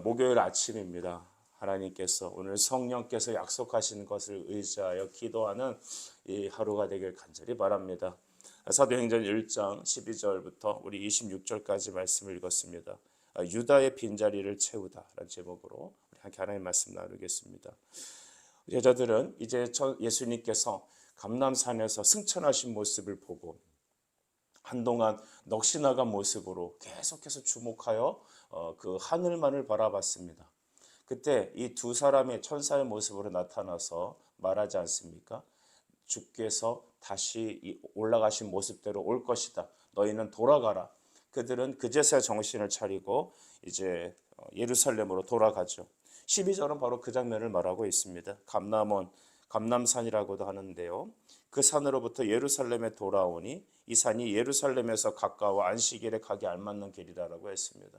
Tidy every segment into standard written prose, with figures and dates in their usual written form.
목요일 아침입니다. 하나님께서 오늘 성령께서 약속하신 것을 의지하여 기도하는 이 하루가 되길 간절히 바랍니다. 사도행전 1장 12절부터 우리 26절까지 말씀을 읽었습니다. 유다의 빈자리를 채우다 라는 제목으로 우리 함께 하나님의 말씀 나누겠습니다. 여자들은 이제 예수님께서 감람산에서 승천하신 모습을 보고 한동안 넋이 나간 모습으로 계속해서 주목하여 그 하늘만을 바라봤습니다. 그때 이 두 사람의 천사의 모습으로 나타나서 말하지 않습니까? 주께서 다시 올라가신 모습대로 올 것이다. 너희는 돌아가라. 그들은 그제서야 정신을 차리고 이제 예루살렘으로 돌아가죠. 12절은 바로 그 장면을 말하고 있습니다. 감람산이라고도 하는데요. 그 산으로부터 예루살렘에 돌아오니 이 산이 예루살렘에서 가까워 안식일에 가기 알맞는 길이라고 했습니다.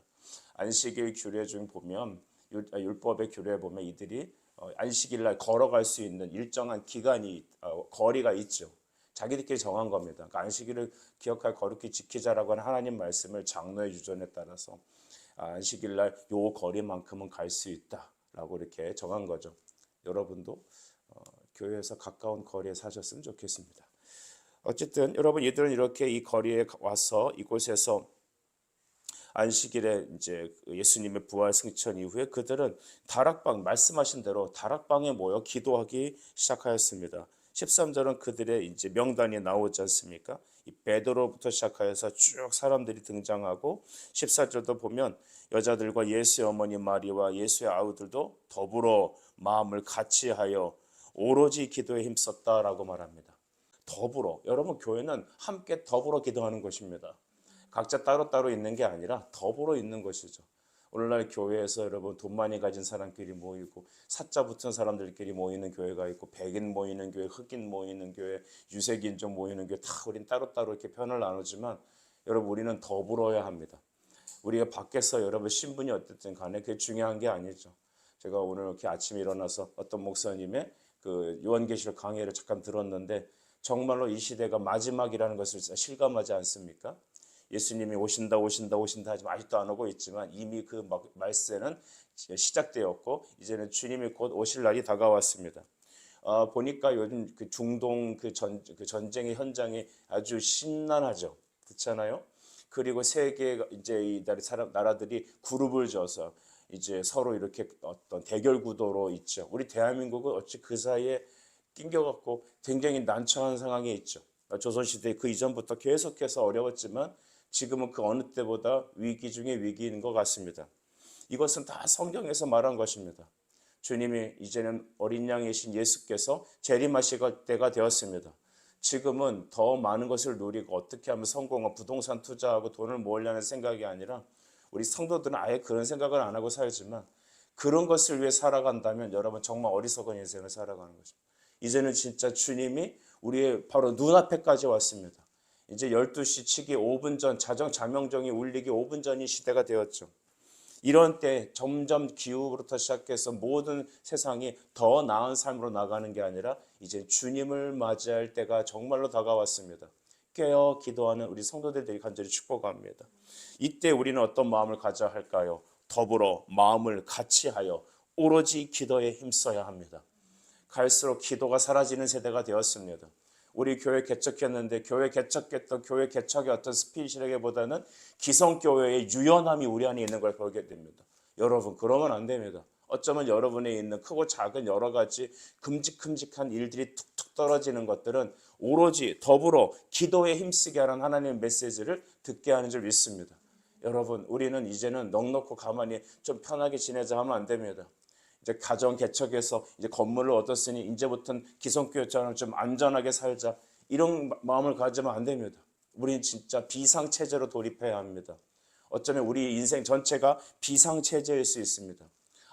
안식일 규례 중 보면 율법의 규례에 보면 이들이 안식일날 걸어갈 수 있는 일정한 기간이 거리가 있죠. 자기들끼리 정한 겁니다. 그러니까 안식일을 기억할 거룩히 지키자라고 하는 하나님 말씀을 장로의 유전에 따라서 안식일날 요 거리만큼은 갈 수 있다라고 이렇게 정한 거죠. 여러분도 교회에서 가까운 거리에 사셨으면 좋겠습니다. 어쨌든 여러분 이들은 이렇게 이 거리에 와서 이곳에서 안식일에 이제 예수님의 부활 승천 이후에 그들은 다락방 말씀하신 대로 다락방에 모여 기도하기 시작하였습니다. 13절은 그들의 이제 명단이 나오지 않습니까? 이 베드로부터 시작하여서 쭉 사람들이 등장하고 14절도 보면 여자들과 예수의 어머니 마리와 예수의 아우들도 더불어 마음을 같이하여 오로지 기도에 힘썼다라고 말합니다. 더불어, 여러분 교회는 함께 더불어 기도하는 것입니다. 각자 따로따로 있는 게 아니라 더불어 있는 것이죠. 오늘날 교회에서 여러분 돈 많이 가진 사람끼리 모이고 사자 붙은 사람들끼리 모이는 교회가 있고 백인 모이는 교회, 흑인 모이는 교회, 유색인종 모이는 교회 다 우린 따로따로 이렇게 편을 나누지만 여러분 우리는 더불어야 합니다. 우리가 밖에서 여러분 신분이 어쨌든 간에 그게 중요한 게 아니죠. 제가 오늘 이렇게 아침에 일어나서 어떤 목사님의 그 요한계시록 강의를 잠깐 들었는데 정말로 이 시대가 마지막이라는 것을 실감하지 않습니까? 예수님이 오신다 하지만 아직도 안 오고 있지만 이미 그 말세는 시작되었고 이제는 주님이 곧 오실 날이 다가왔습니다. 보니까 요즘 그 중동 그 전쟁의 현장이 아주 심란하죠. 그렇잖아요. 그리고 세계 이제 이 나라들이 그룹을 져서 이제 서로 이렇게 어떤 대결 구도로 있죠. 우리 대한민국은 어찌 그 사이에 낑겨갖고 굉장히 난처한 상황에 있죠. 조선시대 그 이전부터 계속해서 어려웠지만 지금은 그 어느 때보다 위기 중에 위기인 것 같습니다. 이것은 다 성경에서 말한 것입니다. 주님이 이제는 어린 양이신 예수께서 재림하실 때가 되었습니다. 지금은 더 많은 것을 누리고 어떻게 하면 성공하고 부동산 투자하고 돈을 모으려는 생각이 아니라 우리 성도들은 아예 그런 생각을 안 하고 살지만 그런 것을 위해 살아간다면 여러분 정말 어리석은 인생을 살아가는 것입니다. 이제는 진짜 주님이 우리의 바로 눈앞에까지 왔습니다. 이제 12시 치기 5분 전 자명종이 울리기 5분 전이 시대가 되었죠. 이런 때 점점 기후부터 시작해서 모든 세상이 더 나은 삶으로 나가는 게 아니라 이제 주님을 맞이할 때가 정말로 다가왔습니다. 깨어 기도하는 우리 성도들에게 간절히 축복합니다. 이때 우리는 어떤 마음을 가져야 할까요? 더불어 마음을 같이하여 오로지 기도에 힘써야 합니다. 갈수록 기도가 사라지는 세대가 되었습니다. 우리 교회 개척했는데 교회 개척의 어떤 스피릿이라기보다는 기성교회의 유연함이 우리 안에 있는 걸 보게 됩니다. 여러분 그러면 안 됩니다. 어쩌면 여러분에 있는 크고 작은 여러 가지 큼직큼직한 일들이 툭툭 떨어지는 것들은 오로지 더불어 기도에 힘쓰게 하는 하나님의 메시지를 듣게 하는 줄 믿습니다. 여러분 우리는 이제는 넉넉고 가만히 좀 편하게 지내자 하면 안 됩니다. 이제 가정 개척해서 이제 건물을 얻었으니 이제부터는 기성교회처럼 좀 안전하게 살자 이런 마음을 가지면 안 됩니다. 우리는 진짜 비상체제로 돌입해야 합니다. 어쩌면 우리 인생 전체가 비상체제일 수 있습니다.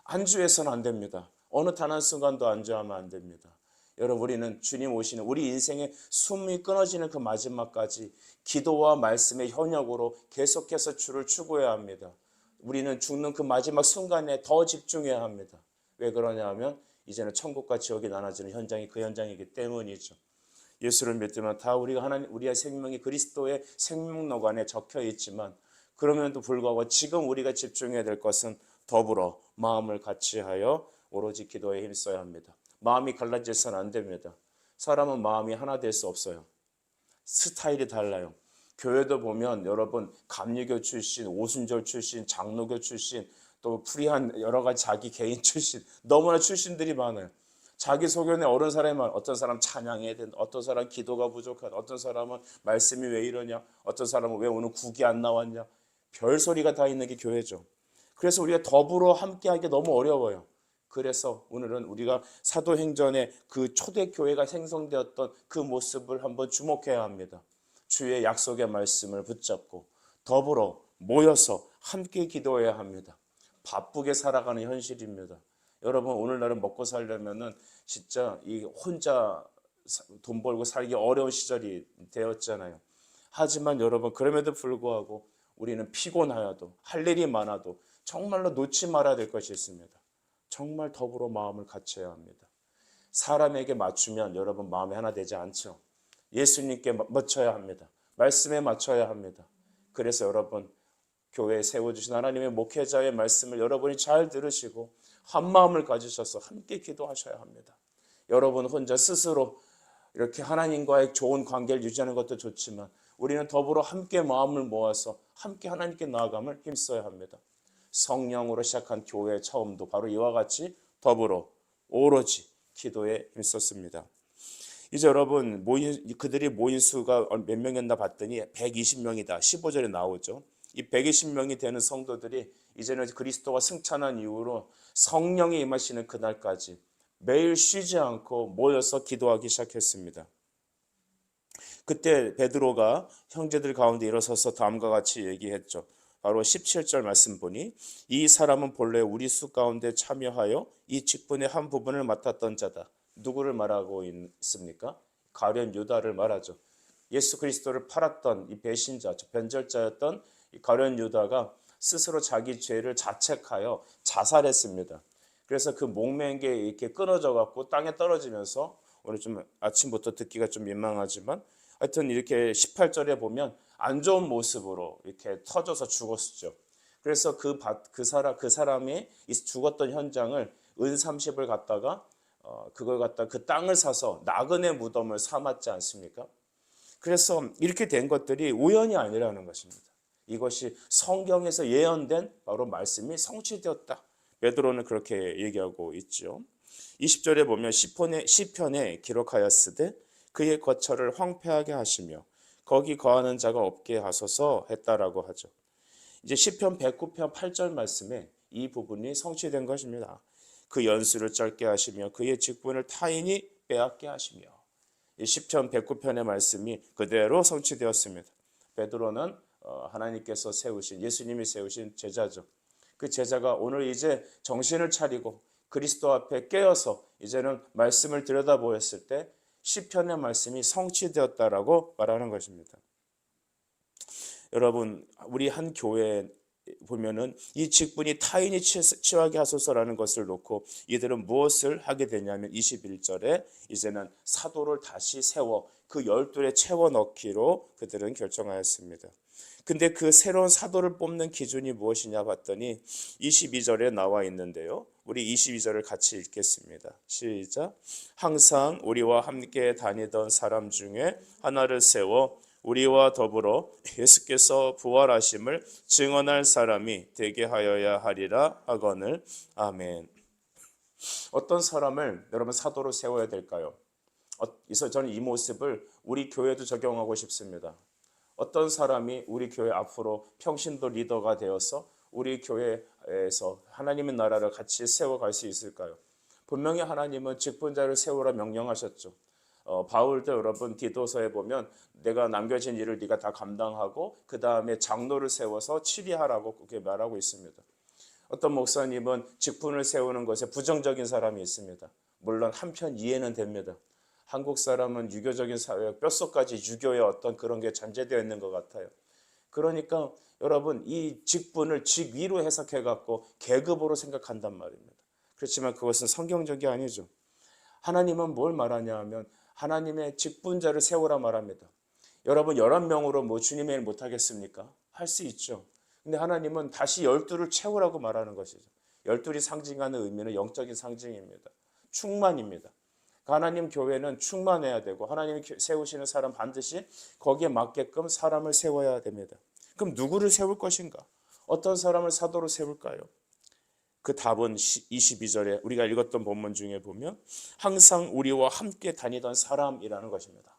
안주해서는 안 됩니다. 어느 단 한순간도 안주하면 안 됩니다. 여러분 우리는 주님 오시는 우리 인생의 숨이 끊어지는 그 마지막까지 기도와 말씀의 현역으로 계속해서 주를 추구해야 합니다. 우리는 죽는 그 마지막 순간에 더 집중해야 합니다. 왜 그러냐 하면 이제는 천국과 지옥이 나눠지는 현장이 그 현장이기 때문이죠. 예수를 믿으면 다 우리의 생명이 그리스도의 생명록 안에 적혀 있지만 그럼에도 불구하고 지금 우리가 집중해야 될 것은 더불어 마음을 같이하여 오로지 기도에 힘써야 합니다. 마음이 갈라져서는 안 됩니다. 사람은 마음이 하나 될 수 없어요. 스타일이 달라요. 교회도 보면 여러분 감리교 출신, 오순절 출신, 장로교 출신, 또 프리한 여러 가지 자기 개인 출신, 너무나 출신들이 많아요. 자기 소견에 어른 사람이 많아요. 어떤 사람 찬양해야 된다, 어떤 사람 기도가 부족하다, 어떤 사람은 말씀이 왜 이러냐, 어떤 사람은 왜 오늘 국이 안 나왔냐, 별소리가 다 있는 게 교회죠. 그래서 우리가 더불어 함께하기 너무 어려워요. 그래서 오늘은 우리가 사도행전의 그 초대교회가 생성되었던 그 모습을 한번 주목해야 합니다. 주의 약속의 말씀을 붙잡고 더불어 모여서 함께 기도해야 합니다. 바쁘게 살아가는 현실입니다. 여러분 오늘날은 먹고 살려면은 진짜 이 혼자 돈 벌고 살기 어려운 시절이 되었잖아요. 하지만 여러분 그럼에도 불구하고 우리는 피곤하여도 할 일이 많아도 정말로 놓지 말아야 될 것이 있습니다. 정말 더불어 마음을 같이 해야 합니다. 사람에게 맞추면 여러분 마음이 하나 되지 않죠. 예수님께 맞춰야 합니다. 말씀에 맞춰야 합니다. 그래서 여러분 교회에 세워주신 하나님의 목회자의 말씀을 여러분이 잘 들으시고 한 마음을 가지셔서 함께 기도하셔야 합니다. 여러분 혼자 스스로 이렇게 하나님과의 좋은 관계를 유지하는 것도 좋지만 우리는 더불어 함께 마음을 모아서 함께 하나님께 나아감을 힘써야 합니다. 성령으로 시작한 교회의 처음도 바로 이와 같이 더불어 오로지 기도에 힘썼습니다. 이제 여러분 그들이 모인 수가 몇 명이었나 봤더니 120명이다. 15절에 나오죠. 이 120명이 되는 성도들이 이제는 그리스도가 승천한 이후로 성령이 임하시는 그날까지 매일 쉬지 않고 모여서 기도하기 시작했습니다. 그때 베드로가 형제들 가운데 일어서서 다음과 같이 얘기했죠. 바로 17절 말씀 보니 이 사람은 본래 우리 수 가운데 참여하여 이 직분의 한 부분을 맡았던 자다. 누구를 말하고 있습니까? 가룟 유다를 말하죠. 예수 그리스도를 팔았던 이 배신자, 변절자였던 이 가룟 유다가 스스로 자기 죄를 자책하여 자살했습니다. 그래서 그 목맨 게 이렇게 끊어져 갖고 땅에 떨어지면서 오늘 좀 아침부터 듣기가 좀 민망하지만 하여튼 이렇게 18절에 보면 안 좋은 모습으로 이렇게 터져서 죽었죠. 그래서 그 사람이 죽었던 현장을 은 30을 갖다가 그걸 갖다 그 땅을 사서 나그네 무덤을 삼았지 않습니까? 그래서 이렇게 된 것들이 우연이 아니라는 것입니다. 이것이 성경에서 예언된 바로 말씀이 성취되었다. 베드로는 그렇게 얘기하고 있죠. 20절에 보면 시편에 기록하였으되 그의 거처를 황폐하게 하시며 거기 거하는 자가 없게 하소서 했다라고 하죠. 이제 시편 109편 8절 말씀에 이 부분이 성취된 것입니다. 그 연수를 짧게 하시며 그의 직분을 타인이 빼앗게 하시며 이 시편 109편의 말씀이 그대로 성취되었습니다. 베드로는 하나님께서 세우신 예수님이 세우신 제자죠. 그 제자가 오늘 이제 정신을 차리고 그리스도 앞에 깨어서 이제는 말씀을 들여다보았을 때 시편의 말씀이 성취되었다라고 말하는 것입니다. 여러분 우리 한 교회에 보면은 이 직분이 타인이 취하게 하소서라는 것을 놓고 이들은 무엇을 하게 되냐면 21절에 이제는 사도를 다시 세워 그 12에 채워 넣기로 그들은 결정하였습니다. 근데 그 새로운 사도를 뽑는 기준이 무엇이냐 봤더니 22절에 나와 있는데요. 우리 22절을 같이 읽겠습니다. 시작. 항상 우리와 함께 다니던 사람 중에 하나를 세워 우리와 더불어 예수께서 부활하심을 증언할 사람이 되게 하여야 하리라 하거늘. 아멘. 어떤 사람을 여러분 사도로 세워야 될까요? 그래서 저는 이 모습을 우리 교회도 적용하고 싶습니다. 어떤 사람이 우리 교회 앞으로 평신도 리더가 되어서 우리 교회에서 하나님의 나라를 같이 세워갈 수 있을까요? 분명히 하나님은 직분자를 세우라 명령하셨죠. 바울도 여러분 디도서에 보면 내가 남겨진 일을 네가 다 감당하고 그 다음에 장로를 세워서 치리하라고 그렇게 말하고 있습니다. 어떤 목사님은 직분을 세우는 것에 부정적인 사람이 있습니다. 물론 한편 이해는 됩니다. 한국 사람은 유교적인 사회, 뼛속까지 유교의 어떤 그런 게 잠재되어 있는 것 같아요. 그러니까 여러분 이 직분을 직위로 해석해 갖고 계급으로 생각한단 말입니다. 그렇지만 그것은 성경적이 아니죠. 하나님은 뭘 말하냐 하면 하나님의 직분자를 세우라 말합니다. 여러분 11명으로 뭐 주님의 일 못하겠습니까? 할 수 있죠. 근데 하나님은 다시 12를 채우라고 말하는 것이죠. 12이 상징하는 의미는 영적인 상징입니다. 충만입니다. 하나님 교회는 충만해야 되고 하나님이 세우시는 사람 반드시 거기에 맞게끔 사람을 세워야 됩니다. 그럼 누구를 세울 것인가? 어떤 사람을 사도로 세울까요? 그 답은 22절에 우리가 읽었던 본문 중에 보면 항상 우리와 함께 다니던 사람이라는 것입니다.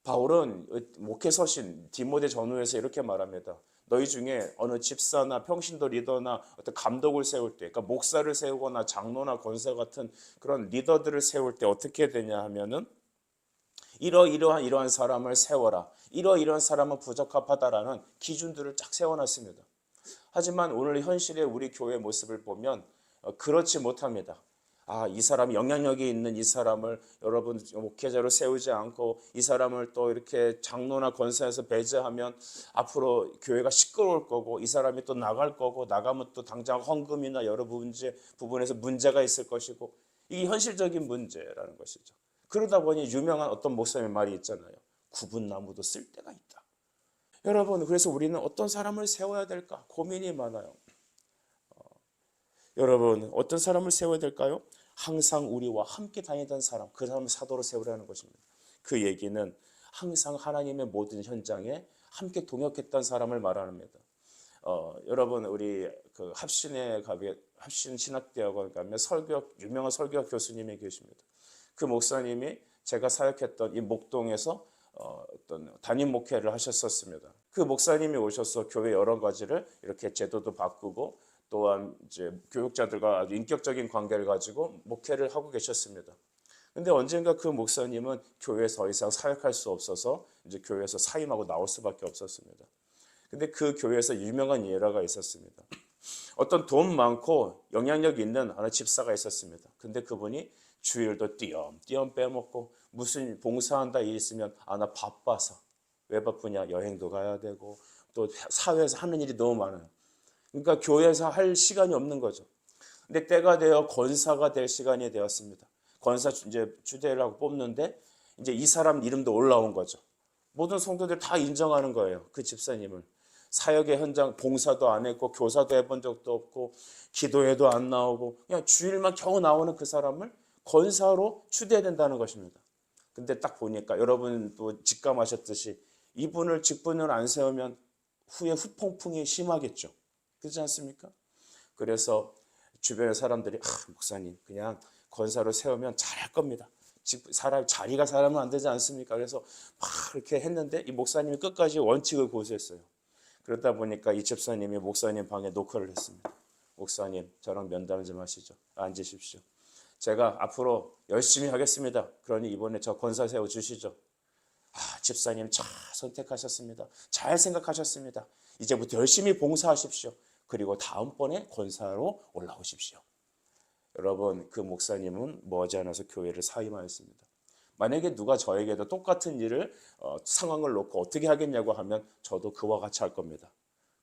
바울은 목회서신 디모데 전후에서 이렇게 말합니다. 너희 중에 어느 집사나 평신도 리더나 어떤 감독을 세울 때, 그러니까 목사를 세우거나 장로나 권사 같은 그런 리더들을 세울 때 어떻게 되냐 하면은 이러한 사람을 세워라. 이러한 사람은 부적합하다라는 기준들을 쫙 세워놨습니다. 하지만 오늘 현실의 우리 교회 모습을 보면 그렇지 못합니다. 이 사람이 영향력이 있는 이 사람을 여러분 목회자로 세우지 않고 이 사람을 또 이렇게 장로나 권사에서 배제하면 앞으로 교회가 시끄러울 거고 이 사람이 또 나갈 거고 나가면 또 당장 헌금이나 여러 부분에서 문제가 있을 것이고 이게 현실적인 문제라는 것이죠. 그러다 보니 유명한 어떤 목사님의 말이 있잖아요. 굽은 나무도 쓸 데가 있다. 여러분 그래서 우리는 어떤 사람을 세워야 될까 고민이 많아요. 여러분 어떤 사람을 세워야 될까요? 항상 우리와 함께 다니던 사람, 그 사람을 사도로 세우라는 것입니다. 그 얘기는 항상 하나님의 모든 현장에 함께 동역했던 사람을 말합니다. 여러분 우리 그 합신 신학대학원 가면 유명한 설교학 교수님이 계십니다. 그 목사님이 제가 사역했던 이 목동에서 어떤 담임 목회를 하셨었습니다. 그 목사님이 오셔서 교회 여러 가지를 이렇게 제도도 바꾸고 또한 이제 교육자들과 아주 인격적인 관계를 가지고 목회를 하고 계셨습니다. 근데 언젠가 그 목사님은 교회에서 더 이상 사역할 수 없어서 이제 교회에서 사임하고 나올 수밖에 없었습니다. 근데 그 교회에서 유명한 예화가 있었습니다. 어떤 돈 많고 영향력 있는 하나 집사가 있었습니다. 근데 그분이 주일도 띄엄띄엄 빼먹고 무슨 봉사한다 일 있으면 나 바빠서. 왜 바쁘냐? 여행도 가야 되고 또 사회에서 하는 일이 너무 많아요. 그러니까 교회에서 할 시간이 없는 거죠. 근데 때가 되어 권사가 될 시간이 되었습니다. 권사 이제 주대라고 뽑는데 이제 이 사람 이름도 올라온 거죠. 모든 성도들 다 인정하는 거예요. 그 집사님을. 사역의 현장 봉사도 안 했고 교사도 해본 적도 없고 기도회도 안 나오고 그냥 주일만 겨우 나오는 그 사람을 권사로 추대된다는 것입니다. 근데 딱 보니까 여러분도 직감하셨듯이 이분을 직분을 안 세우면 후에 후폭풍이 심하겠죠. 그렇지 않습니까? 그래서 주변의 사람들이 목사님 그냥 권사로 세우면 잘할 겁니다. 자리가 사람은 안 되지 않습니까? 그래서 막 이렇게 했는데 이 목사님이 끝까지 원칙을 고수했어요. 그러다 보니까 이 집사님이 목사님 방에 노크를 했습니다. 목사님 저랑 면담 좀 하시죠. 앉으십시오. 제가 앞으로 열심히 하겠습니다. 그러니 이번에 저 권사 세워주시죠. 집사님 잘 선택하셨습니다. 잘 생각하셨습니다. 이제부터 열심히 봉사하십시오. 그리고 다음번에 권사로 올라오십시오. 여러분 그 목사님은 머지않아서 교회를 사임하였습니다. 만약에 누가 저에게도 똑같은 일을 상황을 놓고 어떻게 하겠냐고 하면 저도 그와 같이 할 겁니다.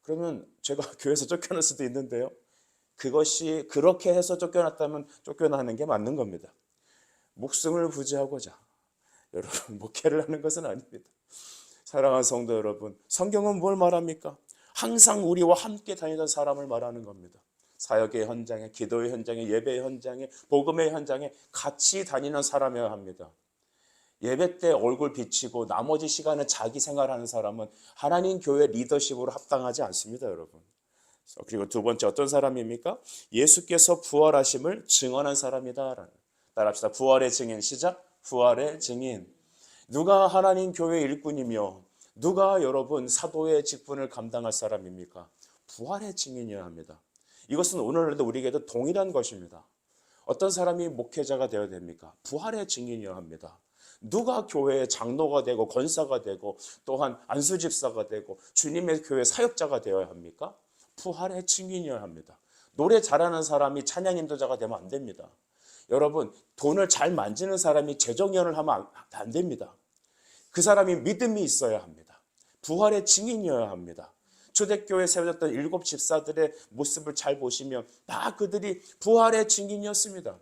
그러면 제가 교회에서 쫓겨날 수도 있는데요. 그것이 그렇게 해서 쫓겨났다면 쫓겨나는 게 맞는 겁니다. 목숨을 부지하고자 여러분 목회를 하는 것은 아닙니다. 사랑하는 성도 여러분, 성경은 뭘 말합니까? 항상 우리와 함께 다니던 사람을 말하는 겁니다. 사역의 현장에, 기도의 현장에, 예배의 현장에, 복음의 현장에 같이 다니는 사람이어야 합니다. 예배 때 얼굴 비치고 나머지 시간은 자기 생활하는 사람은 하나님 교회 리더십으로 합당하지 않습니다, 여러분. 그리고 두 번째 어떤 사람입니까? 예수께서 부활하심을 증언한 사람이다. 따라합시다. 부활의 증인. 시작. 부활의 증인. 누가 하나님 교회 일꾼이며 누가 여러분 사도의 직분을 감당할 사람입니까? 부활의 증인이어야 합니다. 이것은 오늘날도 우리에게도 동일한 것입니다. 어떤 사람이 목회자가 되어야 됩니까? 부활의 증인이어야 합니다. 누가 교회의 장로가 되고 권사가 되고 또한 안수집사가 되고 주님의 교회 사역자가 되어야 합니까? 부활의 증인이어야 합니다. 노래 잘하는 사람이 찬양 인도자가 되면 안 됩니다. 여러분 돈을 잘 만지는 사람이 재정연을 하면 안 됩니다. 그 사람이 믿음이 있어야 합니다. 부활의 증인이어야 합니다. 초대교회에 세워졌던 7 집사들의 모습을 잘 보시면 다 그들이 부활의 증인이었습니다.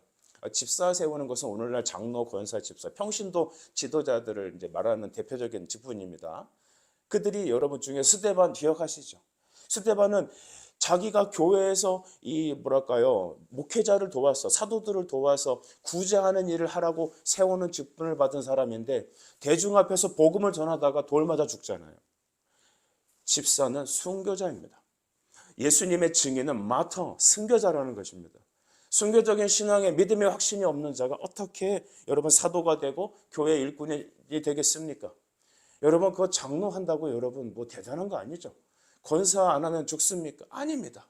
집사 세우는 것은 오늘날 장로, 권사, 집사, 평신도 지도자들을 이제 말하는 대표적인 직분입니다. 그들이 여러분 중에 스데반 기억하시죠? 스데반은 자기가 교회에서 이 뭐랄까요, 목회자를 도와서 사도들을 도와서 구제하는 일을 하라고 세우는 직분을 받은 사람인데 대중 앞에서 복음을 전하다가 돌 맞아 죽잖아요. 집사는 순교자입니다. 예수님의 증인은 마터, 순교자라는 것입니다. 순교적인 신앙에 믿음의 확신이 없는 자가 어떻게 여러분 사도가 되고 교회 일꾼이 되겠습니까? 여러분 그거 장로한다고 여러분 뭐 대단한 거 아니죠? 권사 안 하면 죽습니까? 아닙니다.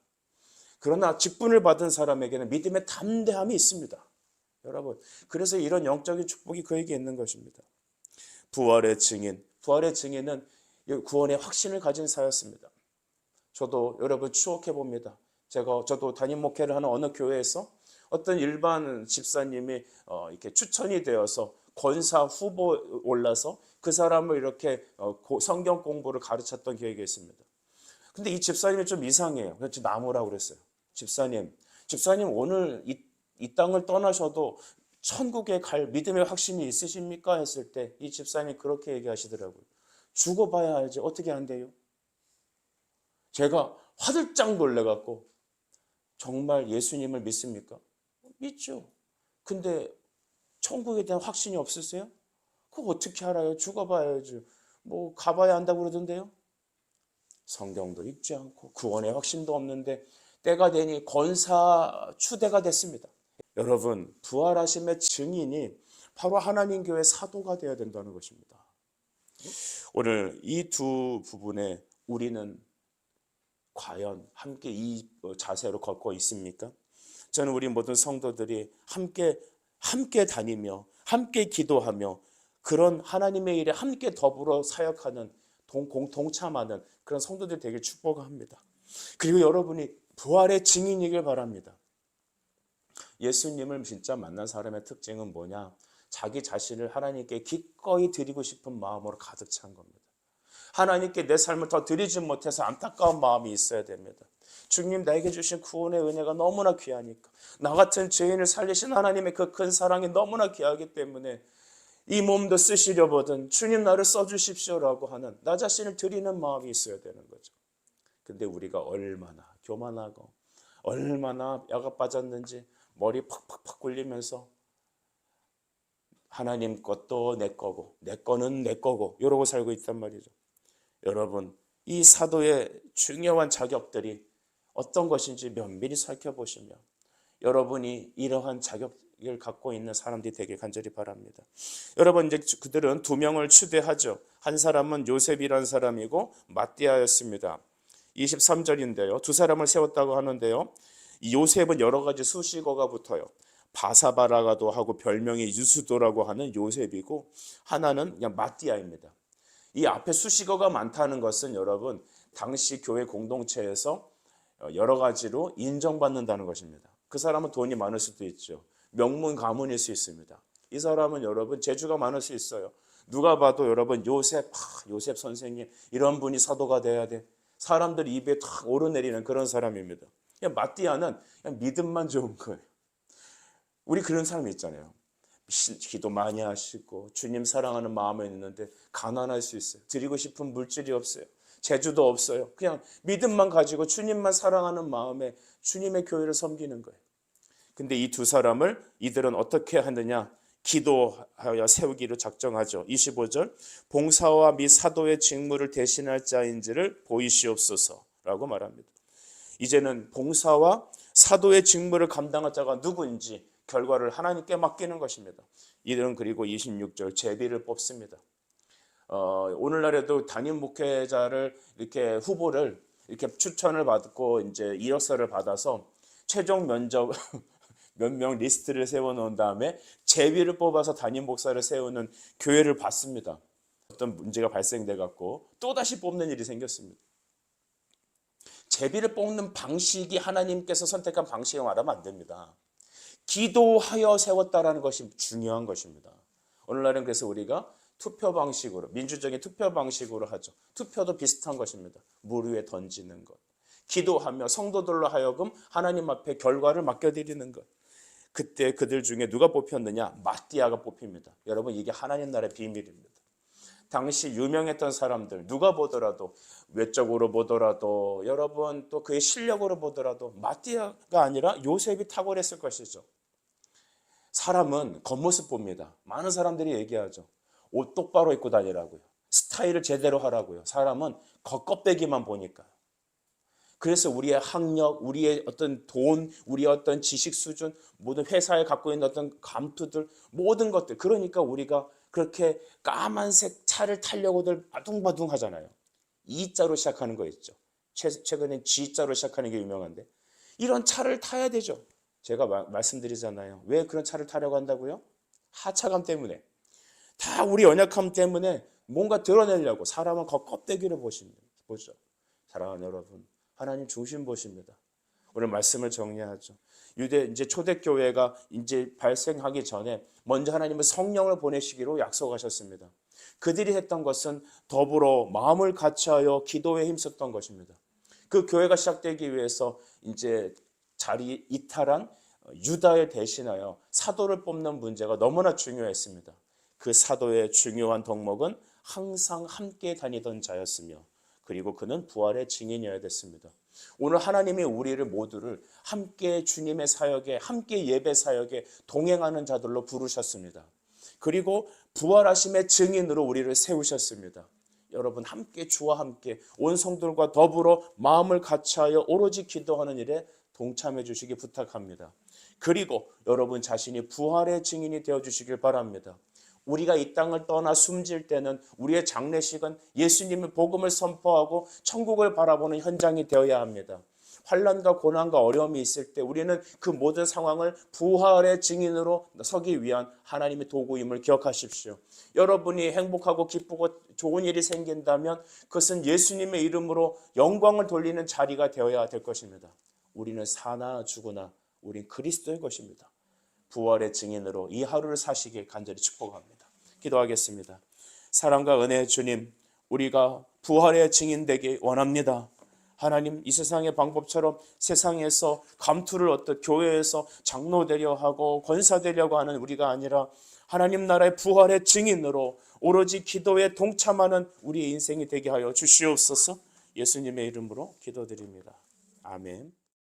그러나 직분을 받은 사람에게는 믿음의 담대함이 있습니다. 여러분, 그래서 이런 영적인 축복이 그에게 있는 것입니다. 부활의 증인, 부활의 증인은 구원의 확신을 가진 사였습니다. 저도 여러분 추억해 봅니다. 저도 담임 목회를 하는 어느 교회에서 어떤 일반 집사님이 이렇게 추천이 되어서 권사 후보 올라서 그 사람을 이렇게 성경 공부를 가르쳤던 기억이 있습니다. 근데 이 집사님이 좀 이상해요. 그래서 나무라고 그랬어요. 집사님 오늘 이 땅을 떠나셔도 천국에 갈 믿음의 확신이 있으십니까? 했을 때 이 집사님이 그렇게 얘기하시더라고요. 죽어봐야 알지 어떻게 안 돼요? 제가 화들짝 놀래갖고 정말 예수님을 믿습니까? 믿죠. 근데 천국에 대한 확신이 없으세요? 그거 어떻게 알아요? 죽어봐야지. 뭐 가봐야 한다고 그러던데요. 성경도 읽지 않고 구원의 확신도 없는데 때가 되니 권사 추대가 됐습니다. 여러분 부활하심의 증인이 바로 하나님 교회 사도가 되어야 된다는 것입니다. 오늘 이 두 부분에 우리는 과연 함께 이 자세로 걷고 있습니까? 저는 우리 모든 성도들이 함께 다니며 함께 기도하며 그런 하나님의 일에 함께 더불어 사역하는 동참하는 그런 성도들이 되길 축복합니다. 그리고 여러분이 부활의 증인이길 바랍니다. 예수님을 진짜 만난 사람의 특징은 뭐냐? 자기 자신을 하나님께 기꺼이 드리고 싶은 마음으로 가득 찬 겁니다. 하나님께 내 삶을 더 드리지 못해서 안타까운 마음이 있어야 됩니다. 주님 나에게 주신 구원의 은혜가 너무나 귀하니까 나 같은 죄인을 살리신 하나님의 그 큰 사랑이 너무나 귀하기 때문에 이 몸도 쓰시려거든 주님 나를 써주십시오라고 하는 나 자신을 드리는 마음이 있어야 되는 거죠. 근데 우리가 얼마나 교만하고 얼마나 야가 빠졌는지 머리 팍팍팍 굴리면서 하나님 것도 내 거고 내 거는 내 거고 이러고 살고 있단 말이죠. 여러분 이 사도의 중요한 자격들이 어떤 것인지 면밀히 살펴보시면 여러분이 이러한 자격을 갖고 있는 사람들이 되길 간절히 바랍니다. 여러분 이제 그들은 두 명을 추대하죠. 한 사람은 요셉이라는 사람이고 마띠아였습니다. 23절인데요. 두 사람을 세웠다고 하는데요. 이 요셉은 여러 가지 수식어가 붙어요. 바사바라가도 하고 별명이 유수도라고 하는 요셉이고 하나는 그냥 마띠아입니다. 이 앞에 수식어가 많다는 것은 여러분 당시 교회 공동체에서 여러 가지로 인정받는다는 것입니다. 그 사람은 돈이 많을 수도 있죠. 명문 가문일 수 있습니다. 이 사람은 여러분 재주가 많을 수 있어요. 누가 봐도 여러분 요셉 선생님 이런 분이 사도가 돼야 돼. 사람들 입에 탁 오르내리는 그런 사람입니다. 그냥 마띠아는 그냥 믿음만 좋은 거예요. 우리 그런 사람이 있잖아요. 기도 많이 하시고 주님 사랑하는 마음에 있는데 가난할 수 있어요. 드리고 싶은 물질이 없어요. 재주도 없어요. 그냥 믿음만 가지고 주님만 사랑하는 마음에 주님의 교회를 섬기는 거예요. 근데 이 두 사람을 이들은 어떻게 하느냐? 기도하여 세우기로 작정하죠. 25절 봉사와 및 사도의 직무를 대신할 자인지를 보이시옵소서라고 말합니다. 이제는 봉사와 사도의 직무를 감당할 자가 누구인지 결과를 하나님께 맡기는 것입니다. 이들은 그리고 26절 제비를 뽑습니다. 오늘날에도 담임 목회자를 이렇게 후보를 이렇게 추천을 받고 이제 이력서를 받아서 최종 면접 몇 명 리스트를 세워놓은 다음에 제비를 뽑아서 담임 목사를 세우는 교회를 봤습니다. 어떤 문제가 발생돼 갖고 또 다시 뽑는 일이 생겼습니다. 제비를 뽑는 방식이 하나님께서 선택한 방식을 말하면 안 됩니다. 기도하여 세웠다라는 것이 중요한 것입니다. 오늘날은 그래서 우리가 투표 방식으로 민주적인 투표 방식으로 하죠. 투표도 비슷한 것입니다. 물 위에 던지는 것. 기도하며 성도들로 하여금 하나님 앞에 결과를 맡겨드리는 것. 그때 그들 중에 누가 뽑혔느냐? 마띠아가 뽑힙니다. 여러분 이게 하나님 나라의 비밀입니다. 당시 유명했던 사람들 누가 보더라도 외적으로 보더라도 여러분 또 그의 실력으로 보더라도 마띠아가 아니라 요셉이 탁월했을 것이죠. 사람은 겉모습 봅니다. 많은 사람들이 얘기하죠. 옷 똑바로 입고 다니라고요. 스타일을 제대로 하라고요. 사람은 겉껍데기만 보니까. 그래서 우리의 학력, 우리의 어떤 돈, 우리의 어떤 지식 수준, 모든 회사에 갖고 있는 어떤 감투들, 모든 것들. 그러니까 우리가 그렇게 까만색 차를 타려고들 바둥바둥 하잖아요. E자로 시작하는 거 있죠. 최근에 G자로 시작하는 게 유명한데. 이런 차를 타야 되죠. 제가 말씀드리잖아요. 왜 그런 차를 타려고 한다고요? 하차감 때문에. 다 우리 연약함 때문에 뭔가 드러내려고 사람은 겉껍데기를 보죠. 사랑하는 여러분, 하나님 중심 보십니다. 오늘 말씀을 정리하죠. 이제 초대교회가 이제 발생하기 전에 먼저 하나님은 성령을 보내시기로 약속하셨습니다. 그들이 했던 것은 더불어 마음을 같이하여 기도에 힘썼던 것입니다. 그 교회가 시작되기 위해서 이제 자리 이탈한 유다에 대신하여 사도를 뽑는 문제가 너무나 중요했습니다. 그 사도의 중요한 덕목은 항상 함께 다니던 자였으며 그리고 그는 부활의 증인이어야 됐습니다. 오늘 하나님이 우리를 모두를 함께 주님의 사역에 함께 예배 사역에 동행하는 자들로 부르셨습니다. 그리고 부활하심의 증인으로 우리를 세우셨습니다. 여러분 함께 주와 함께 온 성들과 더불어 마음을 같이하여 오로지 기도하는 일에 동참해 주시기 부탁합니다. 그리고 여러분 자신이 부활의 증인이 되어 주시길 바랍니다. 우리가 이 땅을 떠나 숨질 때는 우리의 장례식은 예수님의 복음을 선포하고 천국을 바라보는 현장이 되어야 합니다. 환난과 고난과 어려움이 있을 때 우리는 그 모든 상황을 부활의 증인으로 서기 위한 하나님의 도구임을 기억하십시오. 여러분이 행복하고 기쁘고 좋은 일이 생긴다면 그것은 예수님의 이름으로 영광을 돌리는 자리가 되어야 될 것입니다. 우리는 사나 죽으나 우린 그리스도의 것입니다. 부활의 증인으로 이 하루를 사시길 간절히 축복합니다. 기도하겠습니다. 사랑과 은혜의 주님, 우리가 부활의 증인 되기 원합니다. 하나님, 이 세상의 방법처럼 세상에서 감투를 얻듯 교회에서 장로 되려 하고 권사 되려고 하는 우리가 아니라 하나님 나라의 부활의 증인으로 오로지 기도에 동참하는 우리의 인생이 되게 하여 주시옵소서. 예수님의 이름으로 기도드립니다. 아멘.